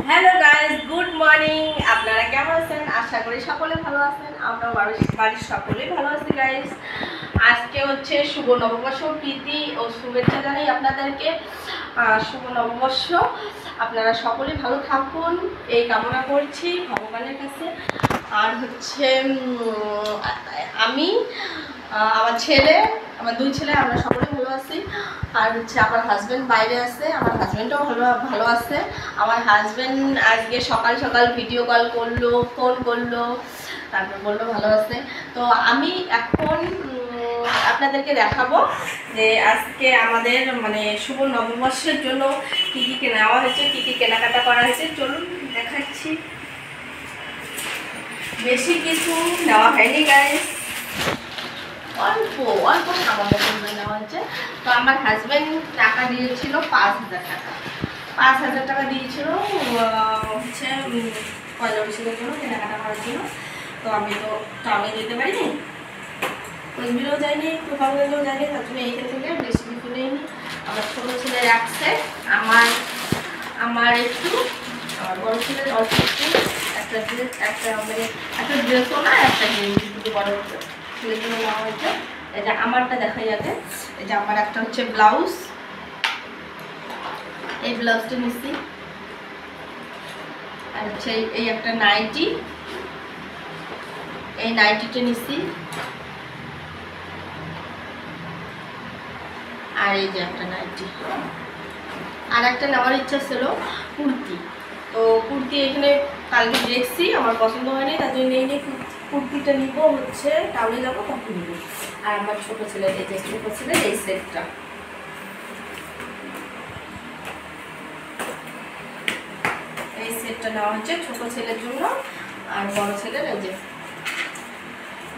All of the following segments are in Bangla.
Hello guys, good morning. আপনারা কেমন আছেন? আশা করি সকলে ভালো আছেন। আমরাও বাড়ির সকলেই ভালো আছি গাইস। আজকে হচ্ছে শুভ নববর্ষ, প্রীতি ও শুভেচ্ছা জানাই আপনাদেরকে। শুভ নববর্ষ, আপনারা সকলেই ভালো থাকুন এই কামনা করছি ভগবানের কাছে। আর হচ্ছে আমি, আমার ছেলে, আমার দুই ছেলে, আমরা সকলে ভালো আছি। আর হচ্ছে আমার হাজব্যান্ড বাইরে আছে, আমার হাজব্যান্ডও ভালো আছে। আমার হাজব্যান্ড আজকে সকাল সকাল ভিডিও কল করলো, ফোন করলো, তারপর বললো ভালো আছে। তো আমি এখন আপনাদেরকে দেখাবো যে আজকে আমাদের মানে শুভ নববর্ষের জন্য কী কী নেওয়া হয়েছে, কী কী কেনাকাটা করা হয়েছে। চলুন দেখাচ্ছি। বেশি কিছু নেওয়া হয়নি গাইস, অল্প অল্প সামান্য পরিমাণ নেওয়া হচ্ছে। তো আমার হাজব্যান্ড টাকা দিয়েছিল 5,000 টাকা, 5,000 টাকা দিয়েছিল হচ্ছে পয়লা বৈশাখের জন্য কেনাকাটা করার জন্য। তো আমি দিতে পারিনি, ওইগুলোও যায়নি, দোকানগুলোও যায়নি, তার জন্য এইখান থেকে বেশি কিছু নেইনি। আমার ছোটো ছেলে রাখছে, আমার একটু, আমার বড়ো ছেলের অল্প একটু, একটা ড্রেসও না, একটা গেঞ্জি বড় ছেলের জন্য নেওয়া হয়েছে। এটা আমারটা দেখাই যাবে। এটা আমার একটা হচ্ছে ব্লাউজ, এই ব্লাউজটা নিচ্ছি। আর হচ্ছে এই একটা নাইটি, এই নাইটিটা নিচ্ছি। আর এই যে একটা নাইটি। আর একটা নেওয়ার ইচ্ছা ছিল কুর্তি। তো কুর্তি এখানে কালকে দেখছি, আমার পছন্দ হয়নি, তার জন্য নেই। কুর্তিটা নিব হচ্ছে টাউনে যাবো তখন নিব। আর আমার ছোটো ছেলের এই যে ছোটো ছেলের এই সেটটা, এই সেটটা নেওয়া হচ্ছে ছোটো ছেলের জন্য। আর বড় ছেলের এই যে,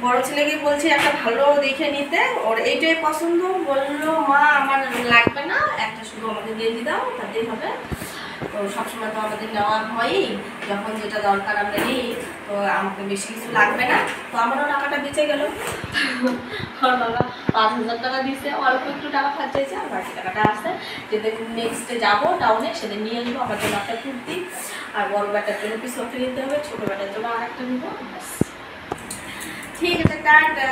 বড় ছেলেকে বলছি একটা ভালো দেখে নিতে, ওর এইটাই পছন্দ। বললো মা আমার লাগবে না, একটা শুধু আমাকে দিয়ে দাও, তাতেই হবে। তো সবসময় তো আমাদের নেওয়া হয়ই, যখন যেটা দরকার আমরা নিই। তো আমাকে বেশি কিছু লাগবে না। তো আমারও টাকাটা বেঁচে গেল। আমার বাবা 5,000 টাকা দিয়েছে, অল্প একটু টাকা খরচাইছে, আর বাকি টাকাটা আসছে। যেদিন নেক্সটে যাবো টাউনে, সেদিন নিয়ে আসবো আমার জন্য একটা কুর্তি। আর বড় ব্যাটার জন্য কিছু একটা নিতে হবে, ছোটো ব্যাটার জন্য আর একটা নিবো। ঠিক আছে, টাটা।